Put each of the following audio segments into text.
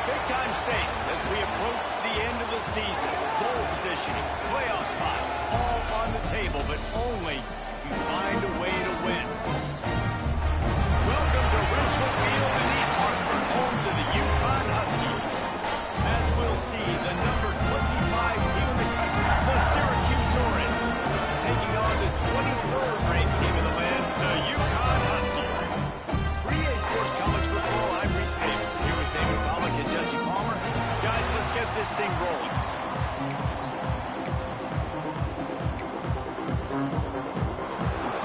Big-time stakes as we approach the end of the season. Goal positioning, playoff spots, all on the table, but only if you find a way to win. Welcome to Richmond Field in East Hartford, home to the UConn Huskies. As we'll see, the number 25 team in the country, the Syracuse Orange, taking on the 23rd ranked team in the land, the UConn Huskies. For EA Sports College Football, I'm Reese Davis, here with David Pollack and Jesse Palmer. Guys, let's get this thing rolling.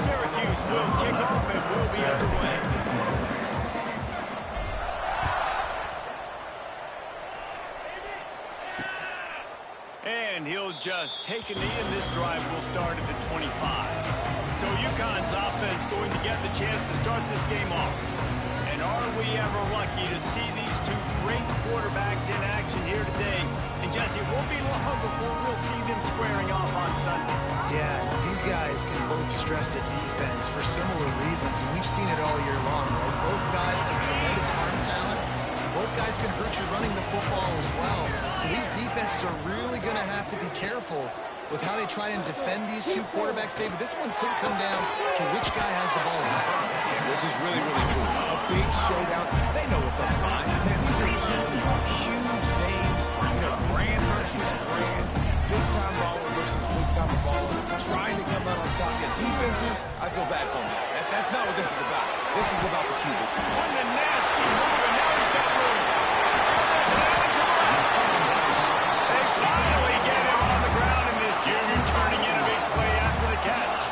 Syracuse will kick off and will be underway. And he'll just take a knee, and this drive will start at the 25. So UConn's offense going to get the chance to start this game off. And are we ever lucky to see these two great quarterbacks in action here today? And Jesse, it won't be long before we'll see them squaring off on Sunday. Yeah, these guys can both stress at defense for similar reasons, and we've seen it all year long. Right? Both guys have tremendous arm talent. Both guys can hurt you running the football as well. So these defenses are really going to have to be careful with how they try and defend these two quarterbacks, David. This one could come down to which guy has the ball left. Yeah, which is really, really cool. A big showdown. They know what's on the line. Man, these are two huge names. You know, brand versus brand. Big-time baller versus big-time baller. Trying to come out on top. Yeah, defenses, I feel bad for them. That's not what this is about. This is about the QB. On the nasty move, and now he's got room. There's an alley to the right. They finally get him on the ground, and this junior turning in a big play after the catch.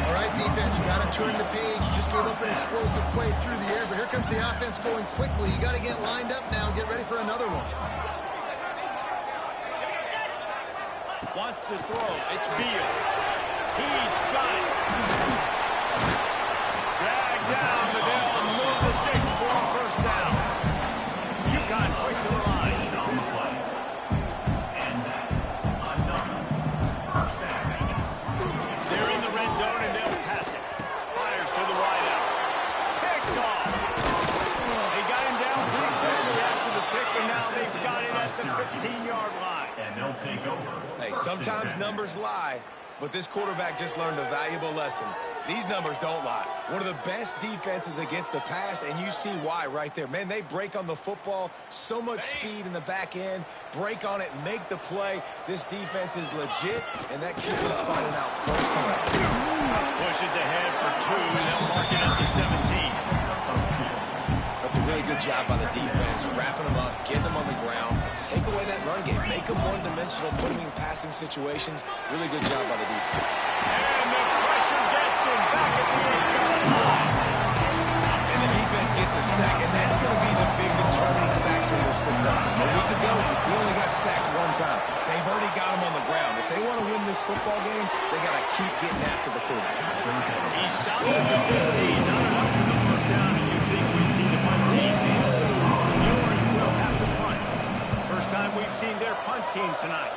All right, defense, you got to turn the page. Just gave up an explosive play through the air, but here comes the offense going quickly. You got to get lined up now. Get ready for another one. Wants to throw. It's Beal. He's got it. Drag down, but they'll move the sticks for a first down. UConn quick to the line. They're in the red zone, and they'll pass it. Fires to the wideout. Picked off. They got him down pretty quickly after the pick, and now they've got it at the 15-yard line. And they'll take over. Hey, sometimes numbers lie, but this quarterback just learned a valuable lesson. These numbers don't lie. One of the best defenses against the pass, and you see why right there. Man, they break on the football, so much speed in the back end, break on it, make the play. This defense is legit, and that QB's finding out firsthand. Pushes ahead for two, they'll mark it at the 17. That's a really good job by the defense, wrapping them up, getting them on the ground, take away that run game, make them one-dimensional, putting in passing situations. Really good job by the defense. And the pressure gets him back at the 8-yard line. And the defense gets a sack, and that's going to be the big determining factor in this football game. A week ago, he only got sacked one time. They've already got him on the ground. If they want to win this football game, they got to keep getting after the quarterback. He stopped at the 15, not enough for the first down, and you think we'd see the punt team. The Orange will have to punt. First time we've seen their punt team tonight.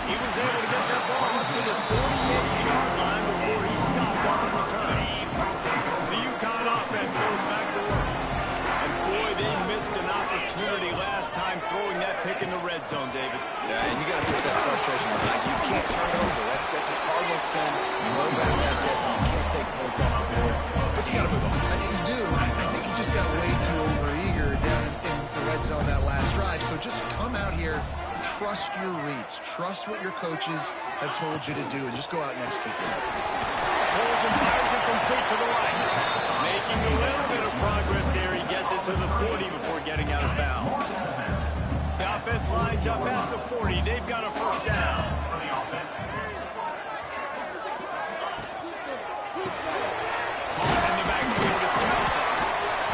He was able to get that ball up to the 48-yard line before he stopped on the return. The UConn offense goes back to work. And boy, they missed an opportunity last time throwing that pick in the red zone, David. Yeah, and you got to put that frustration behind you. You can't turn it over. That's a cardinal sin. You know about that, Jesse. You can't take points off the board. But you got to move on. You do. I think he just got way too overeager down in the red zone that last drive. So just come out here, trust your reads, trust what your coaches have told you to do, and just go out and execute the offense. Pulls and fires it complete to the right. Making a little bit of progress there. He gets it to the 40 before getting out of bounds. The offense lines up at the 40. They've got a first down. In the backfield, it's Melton.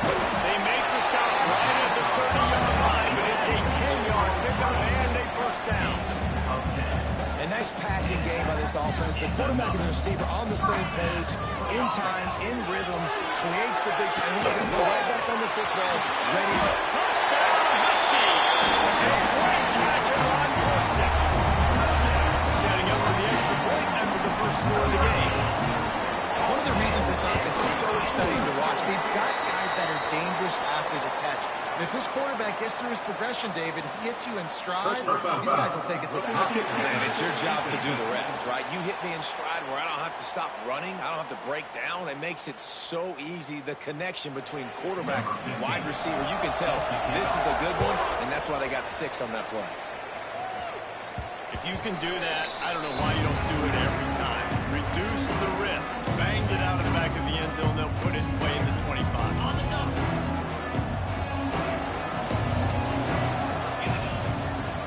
They make the stop right at the 30-yard line, but it's a 10-yard pickup and a first down. A nice passing game by this offense. The quarterback and the receiver on the same page, in time, in rhythm, creates the big play. Look at him go right back on the football, ready. Touchdown, Huskies! A great catch and run for 6. Setting up for the extra point after the first score of the game. One of the reasons this offense is so exciting to watch, they've got guys that are dangerous after the catch. And if this quarterback gets through his progression, David, he hits you in stride, these guys will take it to the house. And it's your job to do the rest, right? You hit me in stride where I don't have to stop running. I don't have to break down. It makes it so easy, the connection between quarterback and wide receiver. You can tell this is a good one, and that's why they got 6 on that play. If you can do that, I don't know why you don't do it every time. Reduce the risk. Bang it out of the back of the end zone. They'll put it in play in the 25. On the jump.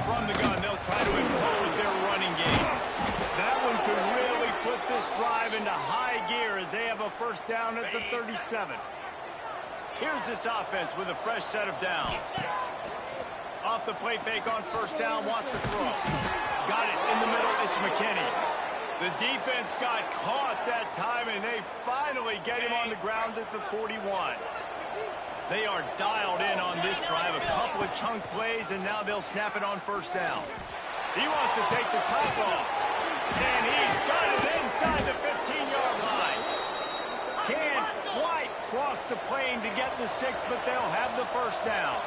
From the gun, they'll try to impose their running game. That one could really put this drive into high gear as they have a first down at the 37. Here's this offense with a fresh set of downs. Off the play fake on first down, wants to throw. Got it in the middle, it's McKinney. The defense got caught that time, and they finally get him on the ground at the 41. They are dialed in on this drive, a couple of chunk plays, and now they'll snap it on first down. He wants to take the top off, and he's got it inside the 15-yard line. Can't quite cross the plane to get the 6, but they'll have the first down.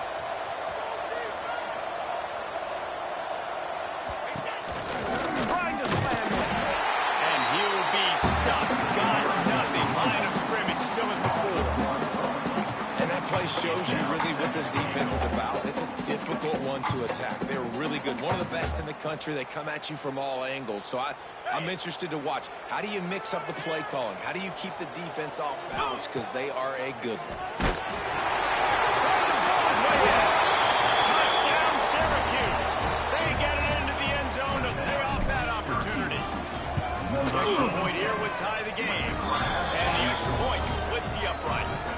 Trying to slam it. And he'll be stuck. Got nothing. Line of scrimmage still at the 4. And that play shows you really what this defense is about. It's a difficult one to attack. They're really good. One of the best in the country. They come at you from all angles. So I'm interested to watch. How do you mix up the play calling? How do you keep the defense off balance? Because they are a good one. Touchdown, Syracuse. They get it into the end zone to pay off that opportunity. Extra point here would tie the game. And the extra point splits the uprights.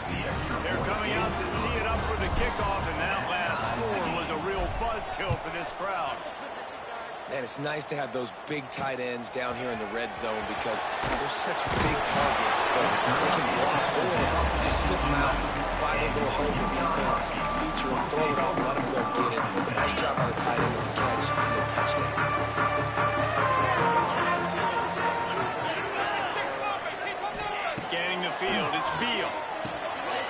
They're coming out to tee it up for the kickoff, and that last score was a real buzzkill for this crowd. And it's nice to have those big tight ends down here in the red zone because they're such big targets, but they can block or just slip them out, find a little hole in the defense, feature them, throw it out, let them go get it. Nice job by the tight end with the catch and the touchdown. Scanning the field, it's Beal.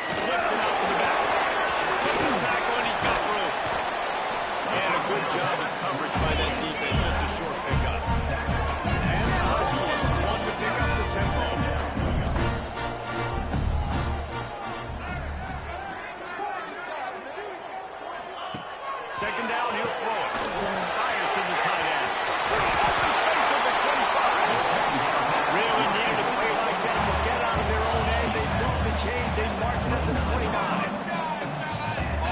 Flips it out to the back. Slips a tackle, and he's got room. And a good job of coverage by that defense, just a short pickup. And the Huskies want to pick up the tempo. Second down, he'll throw it. Fires to the tight end. Open space at the 25. Really needed a play like that to get out of their own end. They moved the chains. They marked it at the 29.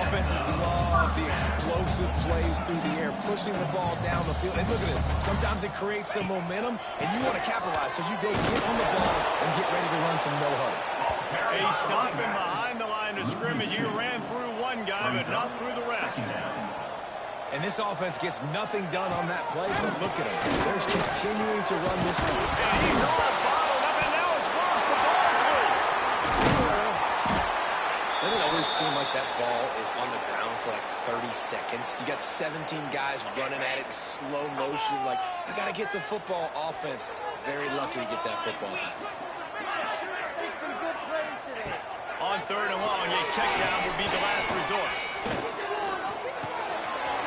Offenses love the explosive plays through the air, pushing the ball down the field. And look at this. Sometimes it creates some momentum, and you want to capitalize. So you go get on the ball and get ready to run some no-huddle. They stop him behind the line of scrimmage. He ran through one guy, but not through the rest. And this offense gets nothing done on that play, but look at him. They're continuing to run this. And he's all bottled up, and now it's worse. The ball's loose. Doesn't it always seem like that ball is on the ground for like 30 seconds? You got 17 guys running at it in slow motion. Like, I got to get the football. Offense, very lucky to get that football back. On third and long, a check down would be the last resort.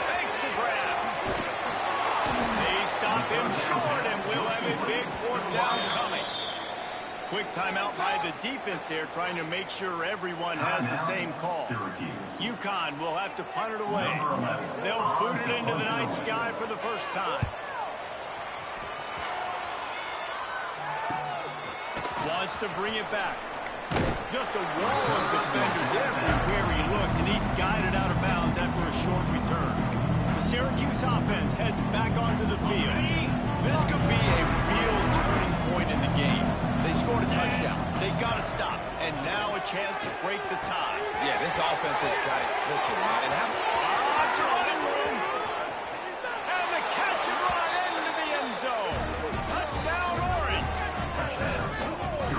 Thanks to grab. They stop him short, and we'll have a big fourth down coming. Quick timeout by the defense there, trying to make sure everyone has the same call. UConn will have to punt it away. They'll boot it into the night sky for the first time. Wants to bring it back. Just a wall of defenders everywhere he looks, and he's guided out of bounds after a short return. The Syracuse offense heads back onto the field. This could be a real turning point in the game. They scored a touchdown. They got to stop, and now a chance to break the tie. Yeah, this offense has got it cooking, man. And Lots of running room. And the catch and run into the end zone. Touchdown, Orange.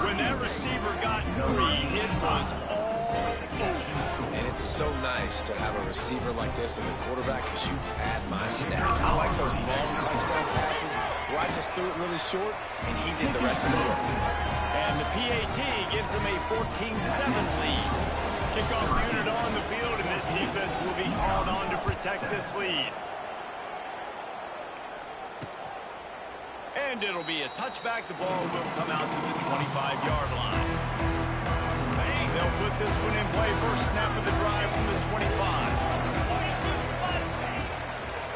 When that receiver got free, it was all over. And it's so nice to have a receiver like this as a quarterback because you pad my stats. I like those long touchdown passes where I just threw it really short and he did the rest of the work. And the PAT gives them a 14-7 lead. Kickoff unit on the field, and this defense will be called on to protect this lead. And it'll be a touchback. The ball will come out to the 25-yard line. They'll put this one in play. First snap of the drive from the 25.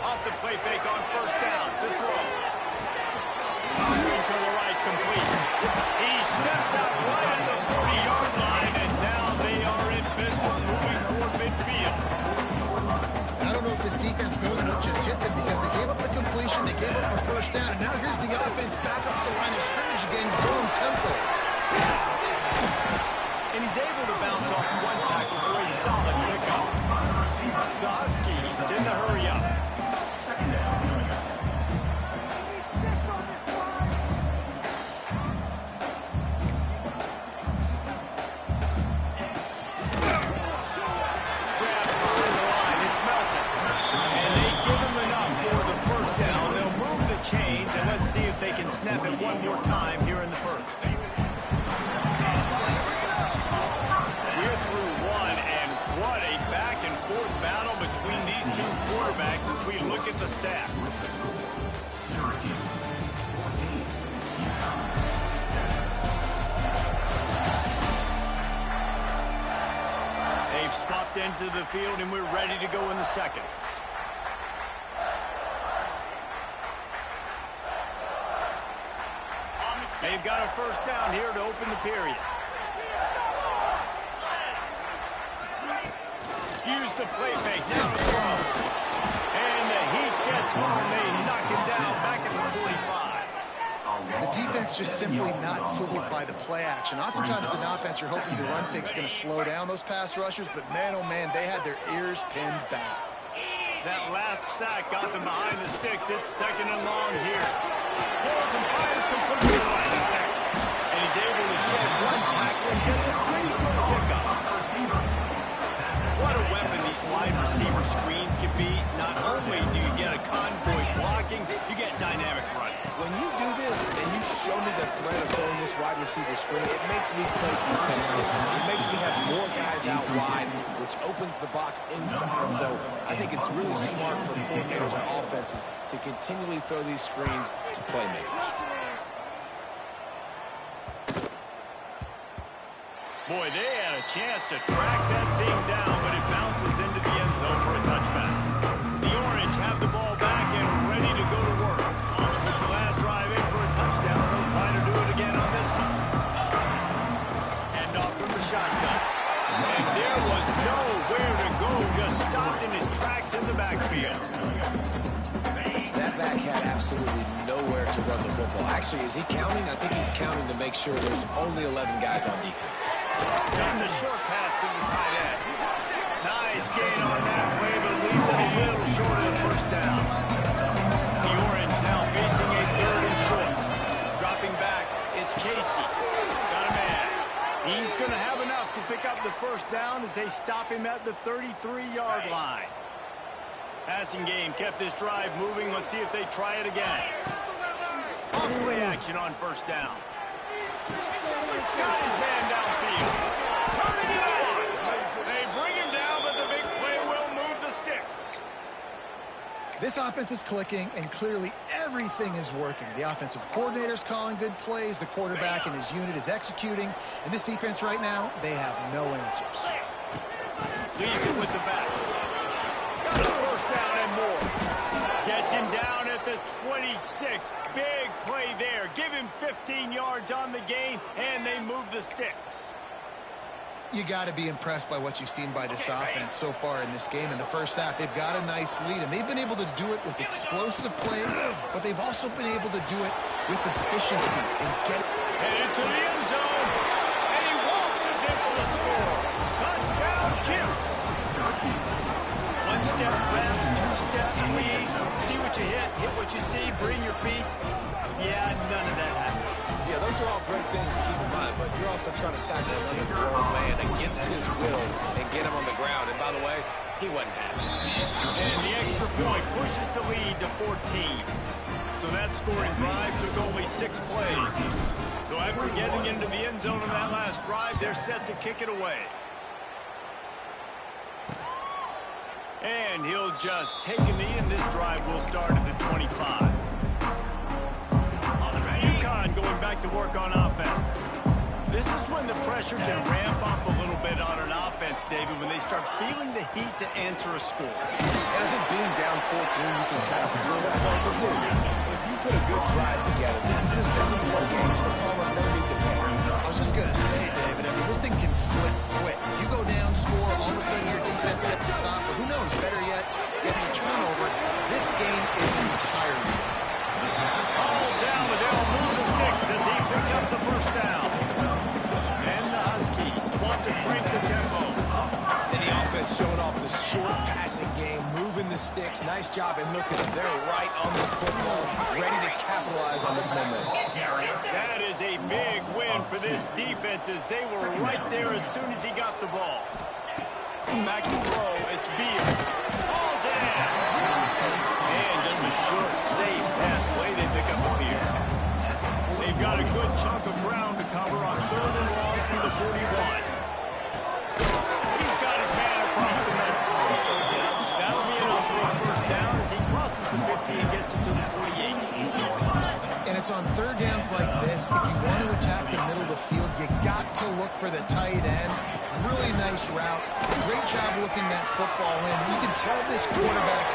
Off the play fake on first down. The throw. Moving to the right, complete. He steps out right at the 40-yard line, and now they are in business moving toward midfield. I don't know if this defense knows what just hit them because they gave up the completion, they gave up the first down, and now here's the offense back up the line of scrimmage again, going tempo. And he's able to bounce off one tackle for a solid pickup. The Huskies in the hurry up. And let's see if they can snap it one more time here in the first. We're through one, and what a back-and-forth battle between these two quarterbacks as we look at the stats. They've swapped into the field, and we're ready to go in the second. They've got a first down here to open the period. Use the play fake, now to throw. And the heat gets home. They knock him down back at the 45. The defense just simply not fooled by the play action. Oftentimes as an offense, you're hoping the run fake's going to slow down those pass rushers, but man, oh man, they had their ears pinned back. That last sack got them behind the sticks. It's second and long here. Holds and fires completely right there. And he's able to shed one tackle and gets a pretty good pickup. What a weapon these wide receiver screens can be. Not only do you get a convoy blocking, you get dynamic running. When you do this and you show me the threat of throwing this wide receiver screen, it makes me play defense differently. It makes me have more guys out wide, which opens the box inside. So I think it's really smart for coordinators and offenses to continually throw these screens to playmakers. Boy, they had a chance to track that thing down, but it bounces into the end zone for a touchback. The Orange have the ball back and ready to go to work. With the last drive in for a touchdown, they'll try to do it again on this one. And off from the shotgun. And there was nowhere to go, just stopped in his tracks in the backfield. That back had absolutely nowhere to run the football. Actually, is he counting? I think he's counting to make sure there's only 11 guys on defense. Just a short pass to the tight end. Nice gain on that play, but leaves it a little short of the first down. The Orange now facing a third and short. Dropping back, it's Casey. Got a man. He's going to have enough to pick up the first down as they stop him at the 33-yard line. Passing game kept this drive moving. Let's see if they try it again. Off play action on first down. Got his man downfield. Turning it on. They bring him down, but the big play will move the sticks. This offense is clicking, and clearly everything is working. The offensive coordinator's calling good plays. The quarterback and his unit is executing. And this defense right now, they have no answers. Leaves it with the back. Got a first down and more. Gets him down at the 26. Big play there. Give him 15 yards on the gain, and they move the sticks. You got to be impressed by what you've seen by this offense so far in this game. In the first half, they've got a nice lead, and they've been able to do it with explosive plays, but they've also been able to do it with efficiency and get it. Headed to the end zone, and he waltzes in for the score. Touchdown, Kimps. One step left, two steps squeeze. See what you hit what you see, bring your feet. Yeah, none of that happened. Yeah, those are all great things to keep in mind, but you're also trying to tackle another grown man against his will and get him on the ground. And by the way, he wasn't happy. And the extra point pushes the lead to 14. So that scoring drive took only 6 plays. So after getting into the end zone on that last drive, they're set to kick it away. And he'll just take a knee, and this drive will start at the 25. UConn going back to work on offense. This is when the pressure can ramp up a little bit on an offense, David, when they start feeling the heat to answer a score. And I think being down 14, you can kind of feel that. But dude, if you put a good drive together, this is a 7-point game, so Palmer, no need to panic. I was just going to say, David, I mean, this thing can flip quick. You go down, score, all of a sudden your defense gets a stop, or who knows, better yet, gets a turnover. This game is entirely. All down, but they'll move the sticks as he picks up the first down. And the Huskies want to crank the tempo. And the offense showing off the short passing game, moving the sticks. Nice job, and look at them. They're right on the football, ready to capitalize on this momentum. That is a big win for this defense as they were right there as soon as he got the ball. Back to throw, it's Beal. Ball's in. And just a short, safe pass play, they pick up a few. They've got a good chunk of ground to cover on 3rd and long from the 41. He's got his man across the middle. That'll be enough for a first down as he crosses the 50 and gets it to the 48. And it's on 3rd downs like this, if you want to attack the middle of the field, you got to look for the tight end. Really nice route. Great job looking that football in. You can tell this quarterback.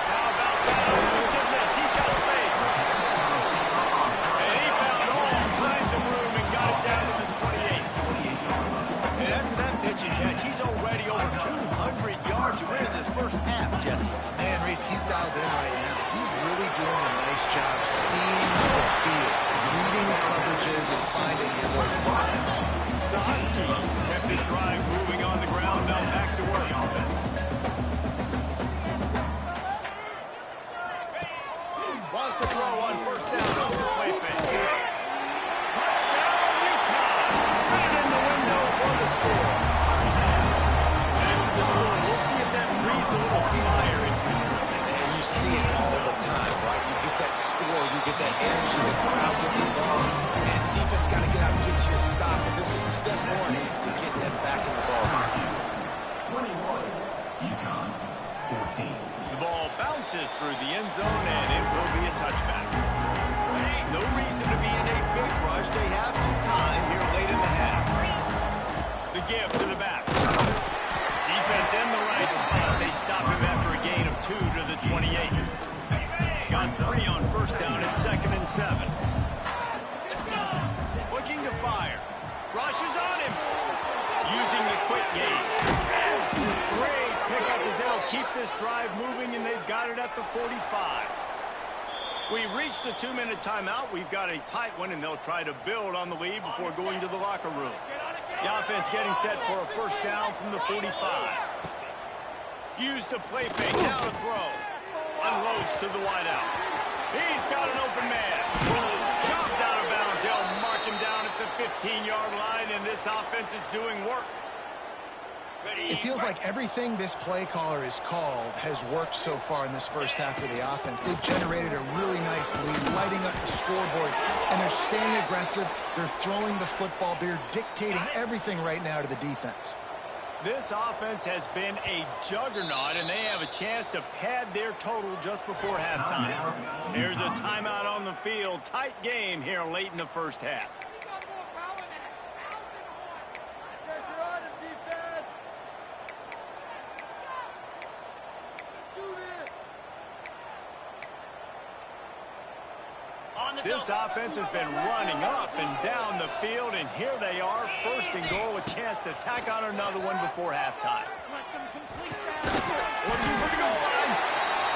How about that elusiveness? He's got space. And he found all kinds of room and got it down to the 28. And after that pitch and catch, he's already over 200 yards. You're in the first half, Jesse. Man, Reese, he's dialed in right now. He's really doing a nice job seeing the field, reading coverages, and finding his own spot. The Huskies kept this drive moving on the ground. Now back to work. Wants to throw on first down over the play fake. Touchdown, UConn. Right in the window for the score. After the score, we'll see if that breathes a little fire into it. And you see it all the time, right? You get that score, you get that energy, the crowd gets involved, and the defense got to get out and get you a stop. But this was step 1 to getting them back in the ball game. 21, UConn, 14. The ball bounces through the end zone, and it will be a touchback. No reason to be in a big rush. They have some time here late in the half. The give to the back. Defense in the right spot. They stop him after a gain of 2 to the 28. Got 3 on first down at 2nd and 7. Looking to fire. Rushes on him. Using the quick game. Great pickup as they'll keep this drive moving, and they've got it at the 45. We've reached the 2-minute timeout. We've got a tight one, and they'll try to build on the lead before going to the locker room. The offense getting set for a first down from the 45. Use the play fake. Now to throw. Unloads to the wideout. He's got an open man. Chopped out of bounds. They'll mark him down at the 15-yard line, and this offense is doing work. It feels like everything this play caller has called has worked so far in this first half of the offense. They've generated a really nice lead, lighting up the scoreboard, and they're staying aggressive. They're throwing the football. They're dictating everything right now to the defense. This offense has been a juggernaut, and they have a chance to pad their total just before halftime. There's a timeout on the field. Tight game here late in the first half. This offense has been running up and down the field, and here they are, 1st and goal, a chance to tack on another one before halftime. Looking for the goal line.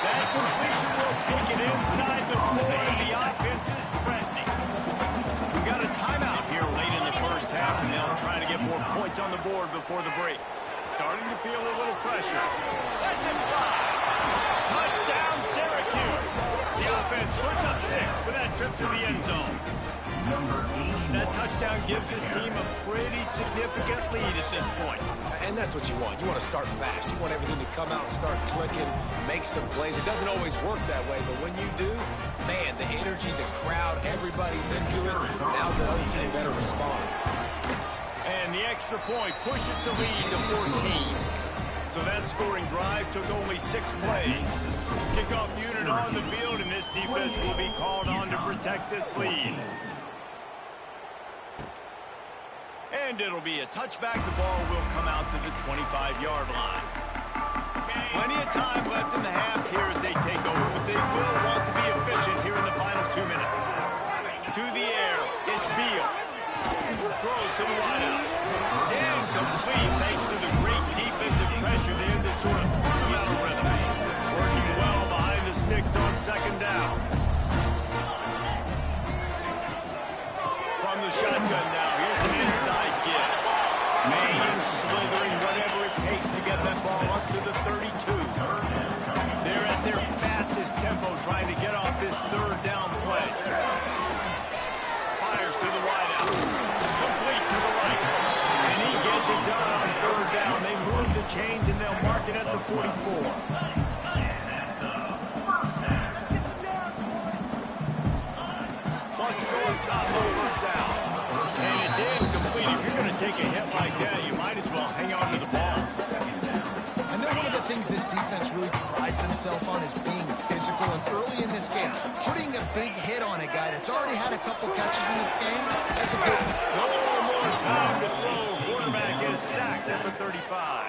That completion will take it inside the 4, and the offense is threatening. We got a timeout here late in the first half, and they'll try to get more points on the board before the break. Starting to feel a little pressure. Let's it fly. Touchdown, Syracuse. The offense puts up 6 with that trip to the end zone. That touchdown gives his team a pretty significant lead at this point. And that's what you want. You want to start fast. You want everything to come out and start clicking, make some plays. It doesn't always work that way, but when you do, man, the energy, the crowd, everybody's into it. Now the other team better respond. And the extra point pushes the lead to 14. So that scoring drive took only 6 plays. Kickoff unit on the field, and this defense will be called on to protect this lead. And it'll be a touchback. The ball will come out to the 25-yard line. Plenty of time left in the half here as they take over, but they will want to be efficient here in the final 2 minutes. To the air, it's Beal. Throws to the wideout. Incomplete thanks to the great defensive pressure there that sort of threw them out of rhythm. Working well behind the sticks on second down. From the shotgun now, here's an inside give. Manning slithering whatever it takes to get that ball up to the 32. They're at their fastest tempo trying to get off this third down play. Fires to the wideout. Complete to the right. And he gets it done on third down. They move the chains and they'll mark it at the 44. Wants to go up top for first down. And it's incomplete. If you're going to take a hit like that, you might as well hang on to the ball. I know one of the things this defense really prides themselves on is being physical, and early in this game, putting a big hit on a guy that's already had a couple catches in this game, that's a good one. No more time to throw. Quarterback is sacked at the 35.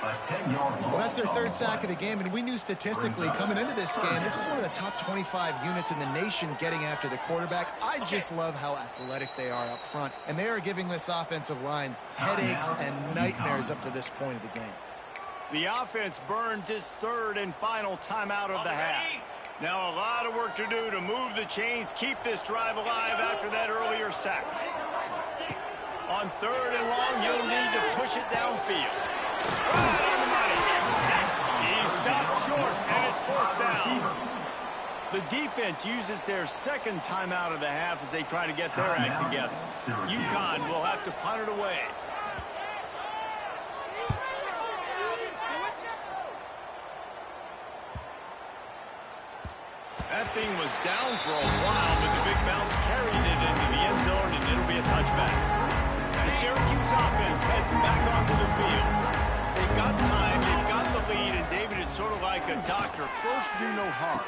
Well, that's their third sack of the game, and we knew statistically coming into this game, this is one of the top 25 units in the nation getting after the quarterback. I just love how athletic they are up front, and they are giving this offensive line headaches and nightmares up to this point of the game. The offense burns its third and final timeout of the half. Now a lot of work to do to move the chains, keep this drive alive after that earlier sack. On third and long, you'll need to push it downfield. Right on the money. He stopped short, and it's fourth down. The defense uses their second timeout of the half as they try to get their act together. UConn will have to punt it away. That thing was down for a while, but the big bounce carried it into the end zone, and it'll be a touchback. The Syracuse offense heads back onto the field. They've got time, they've got the lead, and David, it's sort of like a doctor. First, do no harm.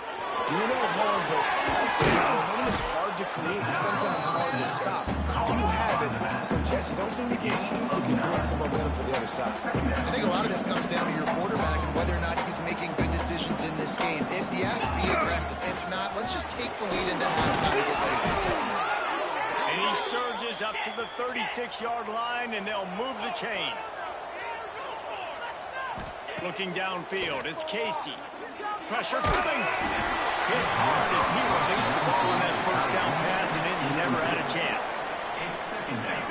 Do no harm, but also momentum is hard to create and sometimes hard to stop. You have it. So, Jesse, don't do anything stupid to create some momentum for the other side. I think a lot of this comes down to your quarterback and whether or not he's making good decisions in this game. If yes, be aggressive. If not, let's just take the lead into halftime to get ready for the second half. And he surges up to the 36-yard line, and they'll move the chains. Looking downfield, it's Casey. Pressure coming. Hit hard as he released the ball on that first down pass, and it never had a chance.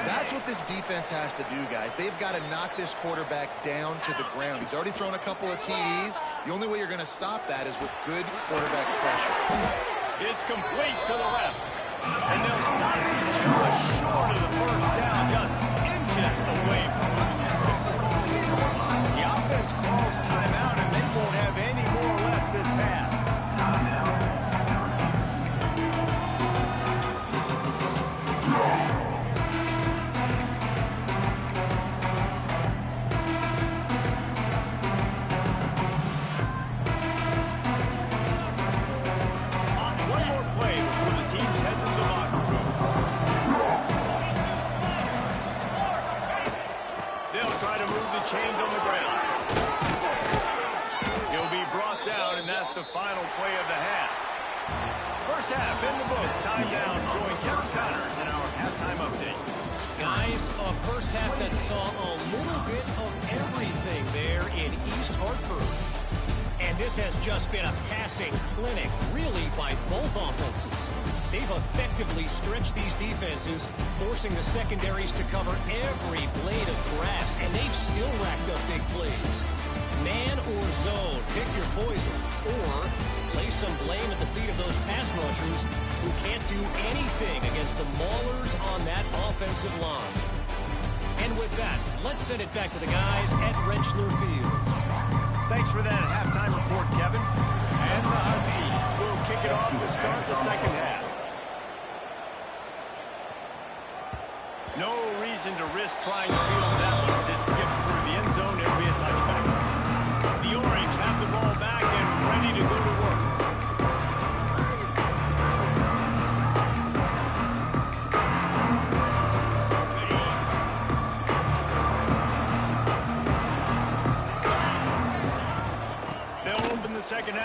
That's what this defense has to do, guys. They've got to knock this quarterback down to the ground. He's already thrown a couple of TDs. The only way you're going to stop that is with good quarterback pressure. It's complete to the left. And they'll stop him just short of the first down, just inches away from moving the sticks. The offense calls timeout, and they won't have any more left this half. One more play before the teams head to the locker room. They'll try to move the chains on the ground. He'll be brought down, and that's the final play of the half. First half in the books. Time down. Join Kevin Connors in our halftime update. Guys, a first half that saw a little bit of everything there in East Hartford. And this has just been a passing clinic, really, by both offenses. They've effectively stretched these defenses, forcing the secondaries to cover every blade of grass, and they've still racked up big plays. Man or zone, pick your poison, or place some blame at the feet of those pass rushers who can't do anything against the maulers on that offensive line. And with that, let's send it back to the guys at Rentschler Field. Thanks for that halftime report, Kevin. And the Huskies will kick it off to start the second half. No reason to risk trying to field that one as it skips through the end zone. It'll be a touchback.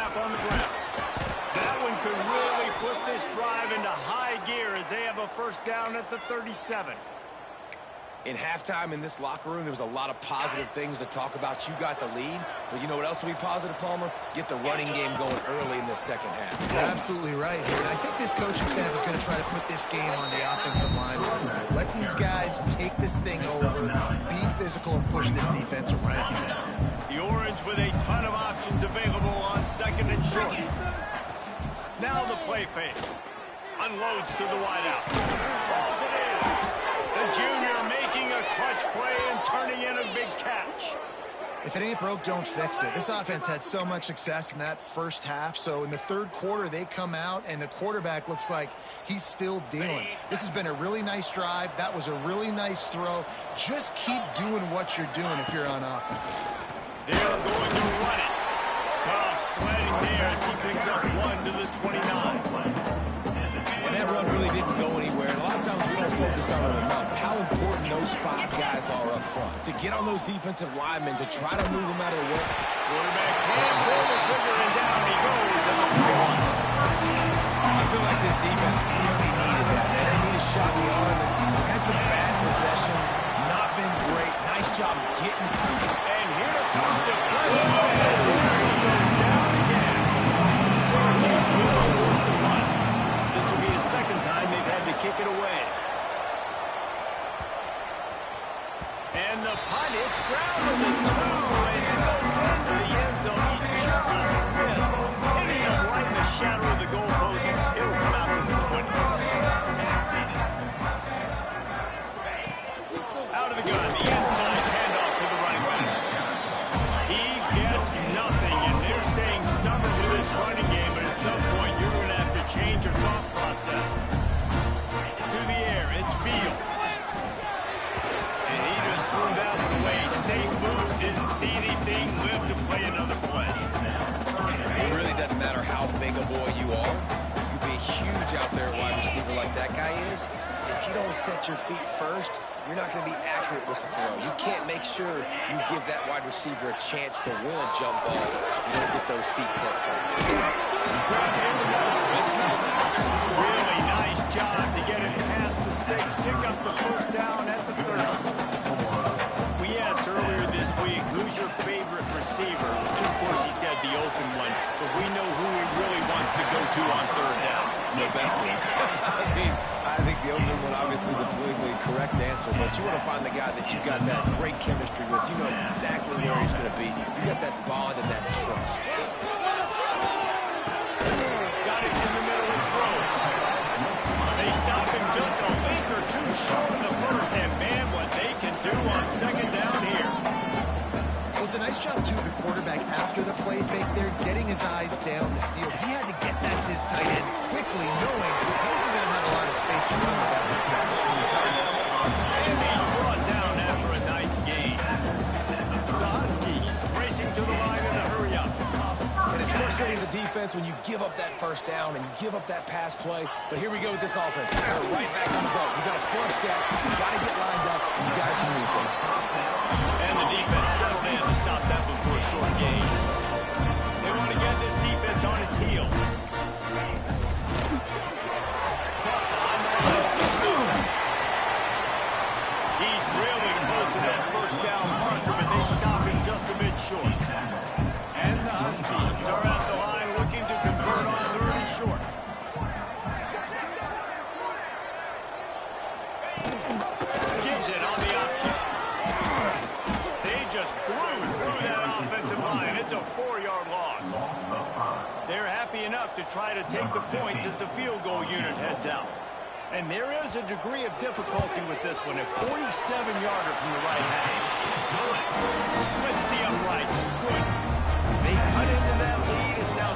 half on the ground. That one could really put this drive into high gear as they have a first down at the 37. In halftime in this locker room, there was a lot of positive things to talk about. You got the lead, but you know what else will be positive, Palmer? Get the running game going early in this second half. You're absolutely right here. And I think this coaching staff is going to try to put this game on the offensive line. Let these guys take this thing over, be physical, and push this defense around. The Orange with a ton of options available on second and short. Now the play fake. Unloads to the wideout. Rolls it in. The junior making a clutch play and turning in a big catch. If it ain't broke, don't fix it. This offense had so much success in that first half, so in the third quarter, they come out, and the quarterback looks like he's still dealing. This has been a really nice drive. That was a really nice throw. Just keep doing what you're doing if you're on offense. They're going to run it. Tough sledding there as he picks up 1 to the 29. And that run really didn't go anywhere. And a lot of times we don't focus on it enough. How important those 5 guys are up front. To get on those defensive linemen, to try to move them out of the way. Quarterback can't pull the trigger, and down he goes. I feel like this defense really needed that, man. They need a shot in the arm. They've had some bad possessions. Not been great. Nice job getting to it. And here comes the pressure. And there he goes down again. Syracuse will force the punt. This will be the second time they've had to kick it away. And the punt hits ground with the 2, and it goes into the end zone. He just missed, hitting him right in the shadow of the goalpost. It will come out to the 20. Out of the gun, the inside handoff to the running back. He gets nothing, and they're staying stubborn with this running game, but at some point you're going to have to change your thought process. To the air, it's Beal. And he just threw that one away. Safe move, didn't see anything, lived to play another play. It really doesn't matter how big a boy you are. You could be huge out there at wide receiver like that guy is. If you don't set your feet first, you're not going to be accurate with the throw. You can't make sure you give that wide receiver a chance to win a jump ball if you don't get those feet set first. Really nice job to get it past the sticks, pick up the first down at the 30. We asked earlier this week, who's your favorite receiver? And of course, he said the open one, but we know who he really wants to go to on third down. The best one. I think the open one, obviously the politically correct answer, but you want to find the guy that you got that great chemistry with. You know exactly where he's going to be. You got that bond and that trust. Got it in the middle, it's Rose. They stop him just a link or two short of the first, and man, what they can do on second down here. Well, it's a nice job, too, the quarterback after the play fake there, getting his eyes down the field. He had to get that to his tight end quickly, knowing he wasn't going to have a lot of space to run with that catch. And he's brought down after a nice gain. The Huskies racing to the line in a hurry up. And it's frustrating as a defense when you give up that first down and you give up that pass play. But here we go with this offense. They're right back on the boat. You got to flush that. You got to get lined up. And you got to communicate. And the defense settled in to stop that before a short gain. They want to get this defense on its heels. He's really close to that first down marker, but they stop him just a bit short. And the Huskies are at the line looking to convert on third and short. Gives it on the option. They just blew through that offensive line. It's a 4-yard loss. They're happy enough to try to take the points as the field goal unit heads out. And there is a degree of difficulty with this one. A 47-yarder from the right hash. Splits the uprights. Good. They cut into that lead. It's now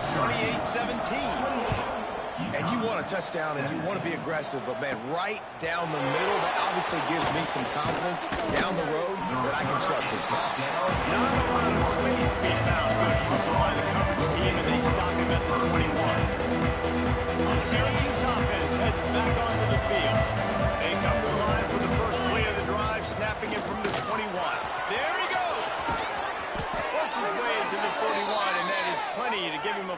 28-17. And you want a touchdown and you want to be aggressive, but man, right down the middle, that obviously gives me some confidence down the road that I can trust this guy. Not a lot of space to be found. Good hustle by the coverage team, and they stop him at the 21. Syracuse offense heads back onto the field. They come to the line for the first play of the drive, snapping it from the 21. There he goes! Works his way to the 41, and that is plenty to give him a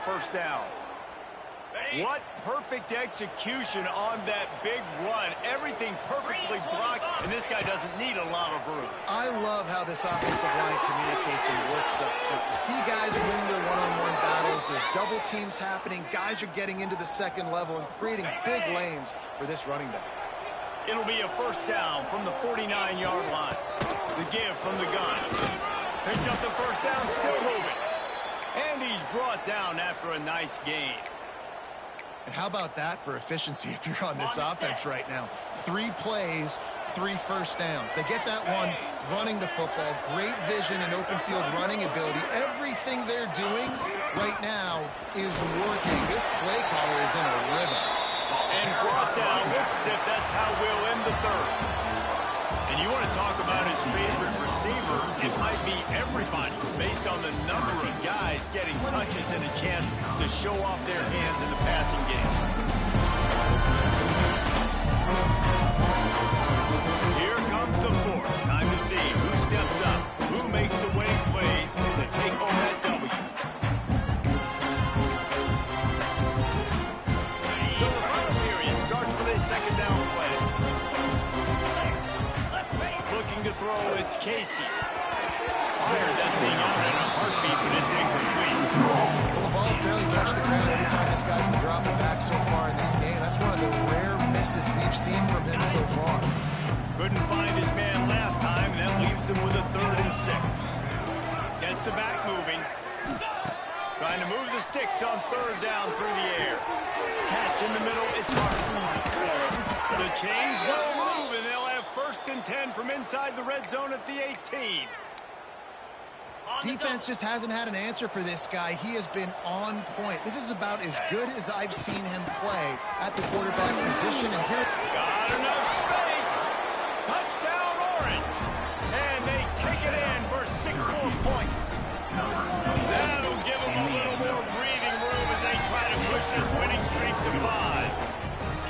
What perfect execution on that big run. Everything perfectly blocked, and this guy doesn't need a lot of room. I love how this offensive line communicates and works up front. You see guys win their one-on-one battles. There's double teams happening. Guys are getting into the second level and creating big lanes for this running back. It'll be a first down from the 49-yard line. The give from the gun. Picks up the first down, still moving. And he's brought down after a nice gain. And how about that for efficiency if you're on this offense right now? 3 plays, 3 first downs. They get that one running the football, great vision and open field running ability. Everything they're doing right now is working. This play caller is in a rhythm. And brought down. Looks as if that's how we'll end the third. And you want to talk about his favorite receiver, it might be everybody based on the number of guys getting touches and a chance to show off their hands in the passing game. Here comes the fourth. Time to see who steps up, who makes the winning plays to take home that W. So the final period starts with a second down play. Looking to throw, it's Casey. Fired that thing out in a heartbeat, but it's incomplete. Well, the ball's barely touched the ground every time this guy's been dropping back so far in this game. That's one of the rare misses we've seen from him so far. Couldn't find his man last time, and that leaves him with a 3rd and 6. Gets the back moving. Trying to move the sticks on 3rd down through the air. Catch in the middle, it's hard. The change will move, and they'll have 1st and 10 from inside the red zone at the 18. Defense just hasn't had an answer for this guy. He has been on point. This is about as good as I've seen him play at the quarterback position. And here, got enough space. Touchdown, Orange. And they take it in for 6 more points. That'll give them a little more breathing room as they try to push this winning streak to 5.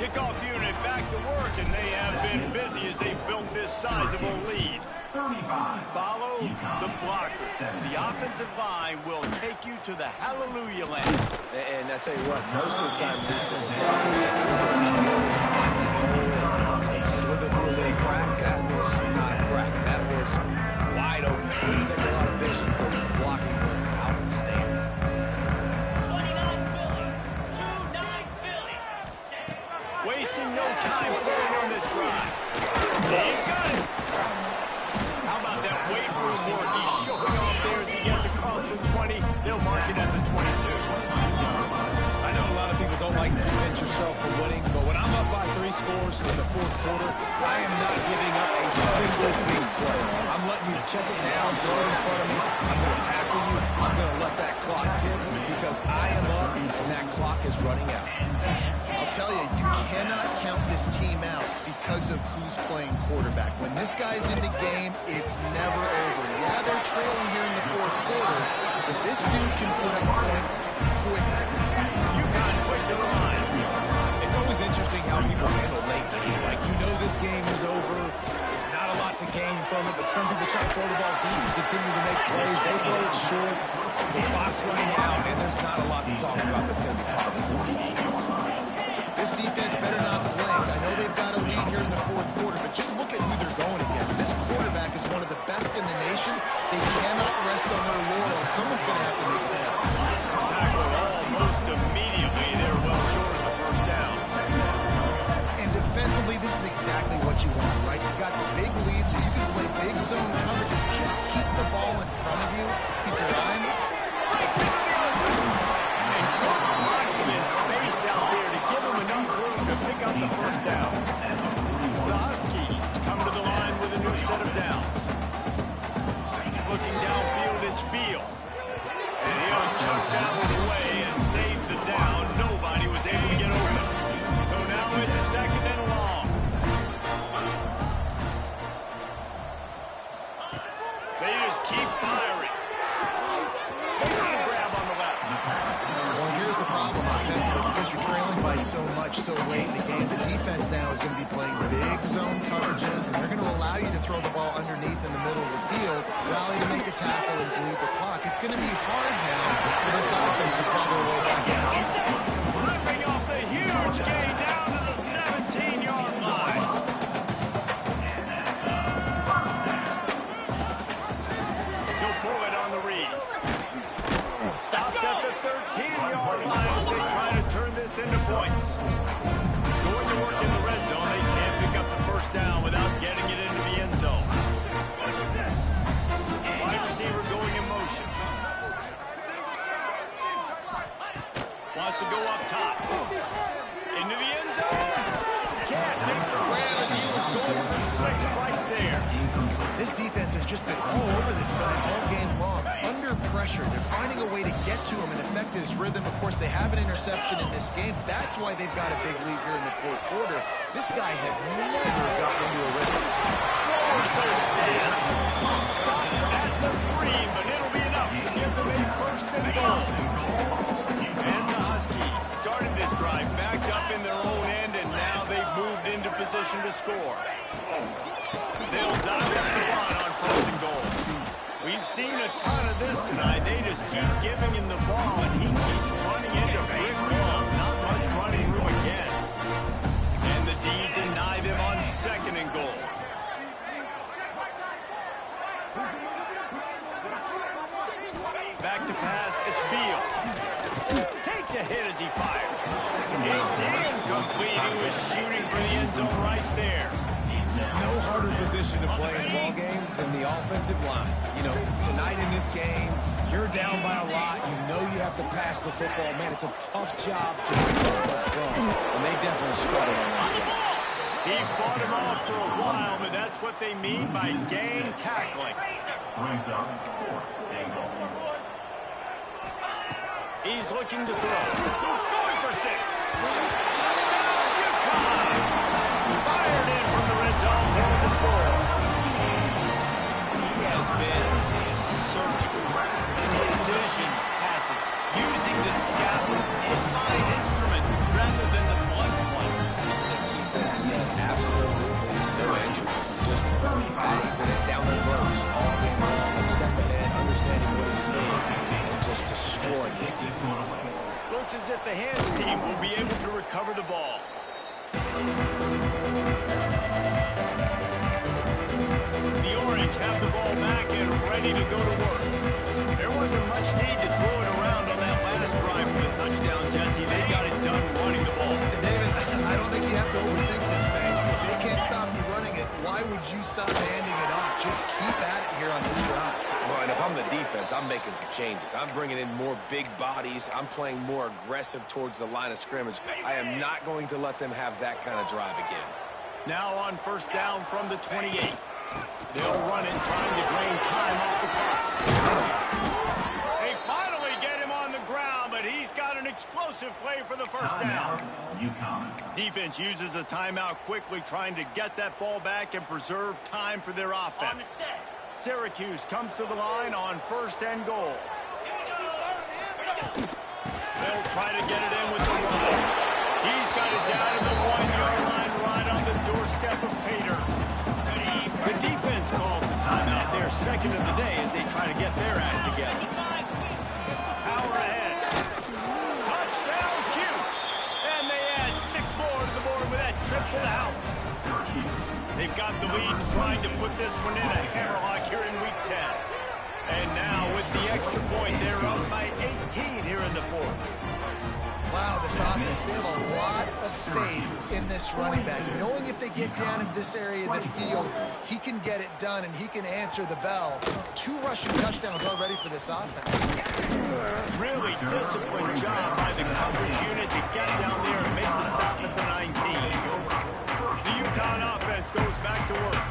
Kickoff unit back to work, and they have been busy as they built this sizable lead. 35. Follow the blocker. The offensive line will take you to the hallelujah land. And I tell you what, most of the time, Lisa, slither through a little crack. That was not a crack. That was wide open. Didn't take a lot of vision because the blocking was outstanding. 29 Philly. 2-9 Philly. Wasting no time throwing on this drive. He's got it. How about that weight room work? He's showing off there as he gets across the 20. They'll mark it at the 22. I know a lot of people don't like to prevent yourself from winning, but when I'm up by 3 scores in the 4th quarter, I am not giving up a single big play. I'm letting you check it down, throw it in front of me. I'm going to tackle you. I'm going to let that clock tick because I am up and that clock is running out. I'll tell you, you cannot count this team out because of who's playing quarterback. When this guy's in the game, it's never over. Yeah, they're trailing here in the 4th quarter, but this dude can put up points quickly. UConn quick to the line. It's always interesting how people handle late game. Like, you know this game is over. There's not a lot to gain from it, but some people try to throw the ball deep and continue to make plays. They throw it short. The clock's running out, and there's not a lot to talk about that's going to be positive for this offense. This defense better not blink. I know they've got a lead here in the 4th quarter, but just look at who they're going against. This quarterback is one of the best in the nation. They cannot rest on their laurels. Someone's going to have to make a play. Tackle almost immediately. They're well short of the 1st down. And defensively, this is exactly what you want, right? You've got the big lead, so you can play big zone coverages. Just keep the ball in front of you. Keep your eye on it. And good blocking in space out there to give them enough room to pick up the 1st down. The Huskies come to the line with a new set of downs. Looking downfield, it's Beal. And he'll chuck that one away and save the down. Nobody was able to get open. So now it's 2nd and long. They just keep firing. Makes the grab on the left. Well, here's the problem offensively. Because you're trailing by so much so late in the game, the defense now is going to be playing big zone coverages, and they're going to allow you to throw the ball underneath in the middle of the field, rally to make a tackle and bleed the clock. It's going to be hard now for this offense to claw their way back in. Ripping off Huge gain down to the 17-yard line. He'll pull it on the read. Stopped at the 13-yard line as they try to turn this into points. Going to work in the red zone. They can't pick up the first down without getting it into the end zone. Wide receiver going in motion. Wants to go up top. Into the end zone. Can't make the grab as he was going for 6 right there. This defense has just been all over this guy all game long. Under pressure, they're finding a way to get to him and affect his rhythm. Of course, they have an interception in this game. That's why they've got a big lead here in the fourth quarter. This guy has never gotten into a rhythm. Stop at the 3, but it'll be enough to give them a first and goal. And the Huskies started this drive backed up in their own end, and now they've moved into position to score. They'll dive up the run on first and goal. We've seen a ton of this tonight. They just keep giving him the ball, and he keeps running into brick walls. Not much running room again. And the D deny them on second and goal. Back to pass, it's Beal. Takes a hit as he fires. It's incomplete. He was shooting for the end zone right there. No harder position to play in a ball game than the offensive line. You know, tonight in this game, you're down by a lot. You know you have to pass the football. Man, it's a tough job to recover from, and they definitely struggled on that. He fought him off for a while, but that's what they mean by gang tackling. Brings up 4th and goal. He's looking to throw. Going for 6. Touchdown, UConn! Fired in from the red zone for the score. He has been surgical. Precision passes. Using the scalpel, the fine instrument, rather than the blunt one. The defense has had absolutely no answer. Just he's been down their throats all game long, a step ahead, understanding what he's seeing, and just destroying this defense. Looks as if the hands team will be able to recover the ball. The Orange have the ball back and ready to go to work. There wasn't much need to throw it around on that last drive for the touchdown, Jesse. They got it done running the ball. David, I don't think you have to overthink this thing. If they can't stop you running it, why would you stop handing it off? Just keep at it here on this drive. Well, and if I'm the defense, I'm making some changes. I'm bringing in more big bodies. I'm playing more aggressive towards the line of scrimmage. I am not going to let them have that kind of drive again. Now on first down from the 28. They'll run it, trying to drain time off the clock. They finally get him on the ground, but he's got an explosive play for the first down. UConn. Defense uses a timeout quickly, trying to get that ball back and preserve time for their offense. Syracuse comes to the line on first and goal. They'll try to get it in with the run. He's got it down to the 1-yard line right on the doorstep of Pater. The defense calls the timeout there, second of the day, as they try to get their act together. Power ahead. Touchdown, Cuse. And they add 6 more to the board with that trip to the house. They've got the lead, trying to put this one in a hammerlock here in week 10. And now with the extra point, they're up by 18 here in the fourth. Wow, this offense, they have a lot of faith in this running back. Knowing if they get down in this area of the field, he can get it done and he can answer the bell. 2 rushing touchdowns already for this offense. Really disciplined job by the coverage unit to get down there and make the stop at the 19. The UConn offense goes back to work.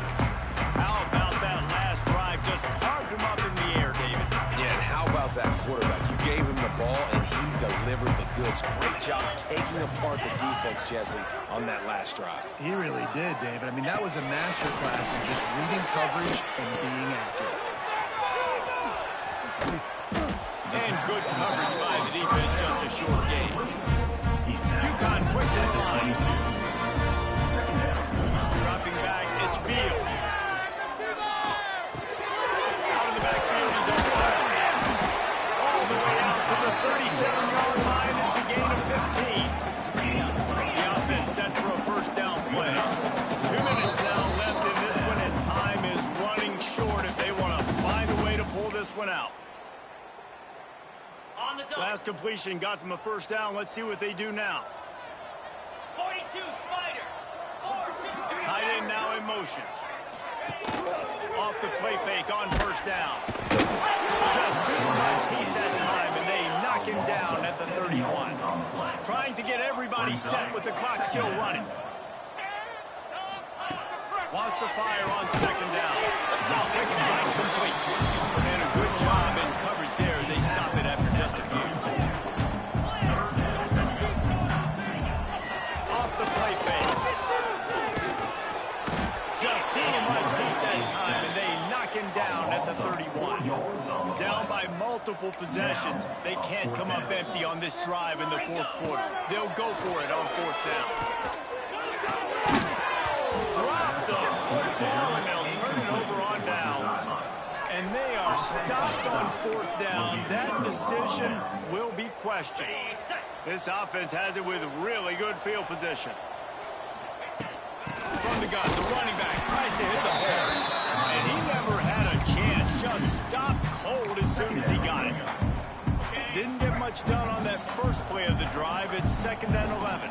How about that last drive? Just carved him up in the air, David. Yeah, and how about that quarterback? You gave him the ball, and he delivered the goods. Great job taking apart the defense, Jesse, on that last drive. He really did, David. I mean, that was a masterclass in just reading coverage and being accurate. And good coverage by the defense, just a short game. UConn quick to the line. Dropping back, it's Beal. Out of the backfield, he's on fire. All the way out to the 37-yard line. It's a gain of 15. one out. Last completion got them a first down. Let's see what they do now. 42 Spider. 4-2. Tight end now in motion. Off the play fake on first down. Just too much heat that time, and they knock him down at the 31. Trying to get everybody set with the clock still running. Wants to fire on second down. Quick strike complete. And a good job in coverage there as they stop it after just a few. Off the play fake. Just too much heat that time, and they knock him down at the 31. Down by multiple possessions. They can't come up empty on this drive in the fourth quarter. They'll go for it on fourth down. Drop the football, and they'll turn it over on downs. And they are stopped on fourth down. That decision will be questioned. This offense has it with really good field position. From the gun, the running back tries to hit the hole. And he never had a chance. Just stopped cold as soon as he got it. Didn't get much done on that first play of the drive. It's 2nd and 11.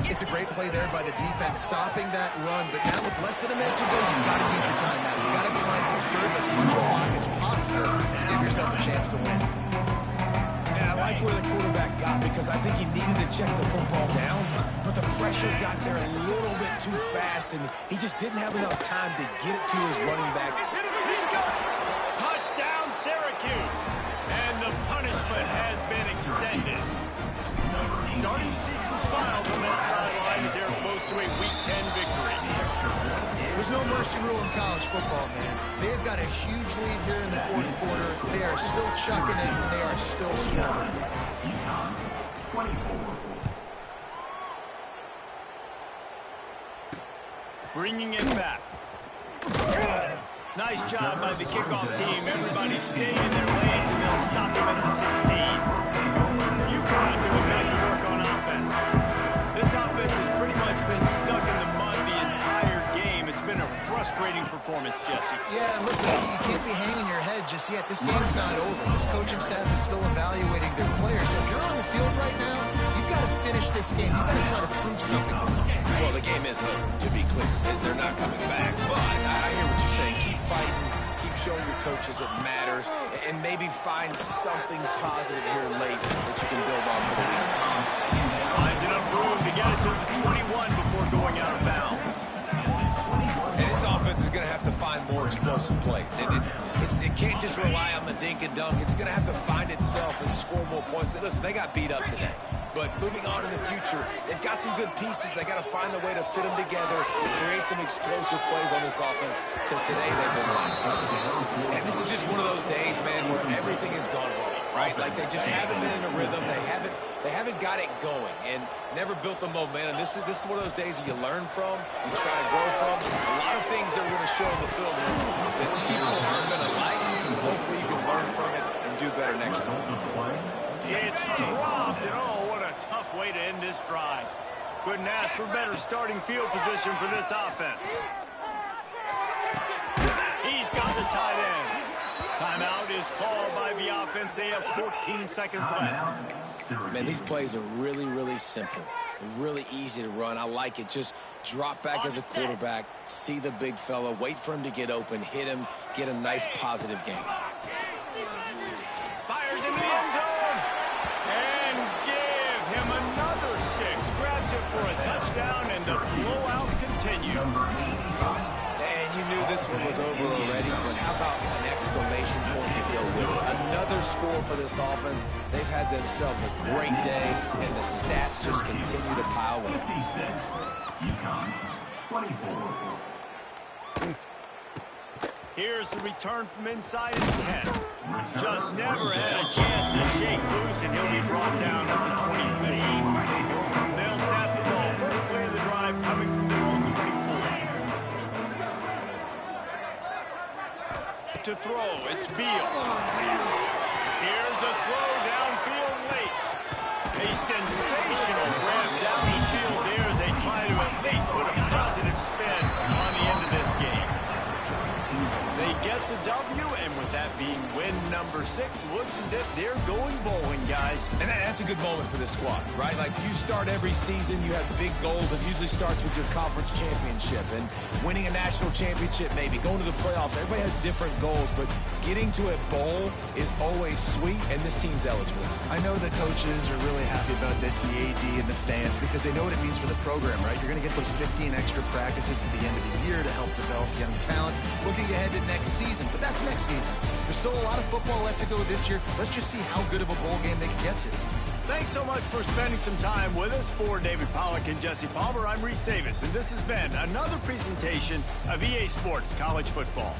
It's a great play there by the defense, stopping that run. But now with less than a minute to go, you've got to use your timeout. You've got to try and conserve as much clock as possible to give yourself a chance to win. And I like where the quarterback got because I think he needed to check the football down, but the pressure got there a little bit too fast, and he just didn't have enough time to get it to his running back. He's got it! Touchdown, Syracuse! And the punishment has been extended. Starting to see some smiles on that sideline as they're close to a Week 10 victory. There's no mercy rule in college football, man. They've got a huge lead here in the fourth quarter. They are still chucking it, and they are still scoring. UConn, 24. Bringing it back. Nice job by the kickoff team. Everybody staying in their lanes, and they'll stop them at the 16. UConn doing back to work on offense. This offense has pretty much been stuck in the mud the entire game. It's been a frustrating performance, Jesse. Yeah, and listen, you can't be hanging your head just yet. This game's not over. This coaching staff is still evaluating their players. So if you're on the field right now, you've got to finish this game. You've got to try to prove something to them. Well, the game is over, to be clear. They're not coming back, but I hear what you're saying. Keep fighting. Keep showing your coaches it matters, and maybe find something positive here late that you can build on for the week's time. Finds enough room to get it to the 21 before going out of bounds. And this offense is going to have to find more explosive plays. It can't just rely on the dink and dunk. It's going to have to find itself and score more points. Listen, they got beat up today. But moving on in the future, they've got some good pieces. They got to find a way to fit them together and create some explosive plays on this offense, because today they've been lacking. And this is just one of those days, man, where everything has gone wrong, right? Like they just haven't been in a rhythm. They haven't got it going and never built the momentum. This is one of those days that you learn from, you try to grow from. A lot of things that are going to show in the film that people aren't going to like. Hopefully you can learn from it and do better next time. It's dropped, and oh, what a tough way to end this drive. Couldn't ask for better starting field position for this offense. He's got the tight end. Timeout is called by the offense. They have 14 seconds left. Man, these plays are really, really simple. Really easy to run. I like it. Just drop back as a quarterback, see the big fella, wait for him to get open, hit him, get a nice positive game. Fires into the end zone. And give him another 6. Grabs it for a touchdown, and the blowout continues. And you knew this one was over already, but how about an exclamation point to go with it? Another score for this offense. They've had themselves a great day, and the stats just continue to pile up. 56. UConn, 24. Here's the return from inside his 10. Just never had a chance to shake loose, and he'll be brought down at the 25. They'll snap the ball. First play of the drive coming from their own 24. To throw, it's Beal. Here's a throw downfield late. A sensational grab down the field there as they try to at least put a positive spin on the end of this game. They get the W, and with that being win number 6, looks as if they're going bowling, guys. And that's a good moment for this squad, right? Like, you start every season, you have big goals. It usually starts with your conference championship and winning a national championship, maybe going to the playoffs. Everybody has different goals, but getting to a bowl is always sweet, and this team's eligible. I know the coaches are really happy about this, the AD and the fans, because they know what it means for the program, right? You're going to get those 15 extra practices at the end of the year to help develop young talent. Looking ahead to next season, but that's next season. There's still a lot of football left to go this year. Let's just see how good of a bowl game they can get to. Thanks so much for spending some time with us. For David Pollack and Jesse Palmer, I'm Reese Davis, and this has been another presentation of EA Sports College Football.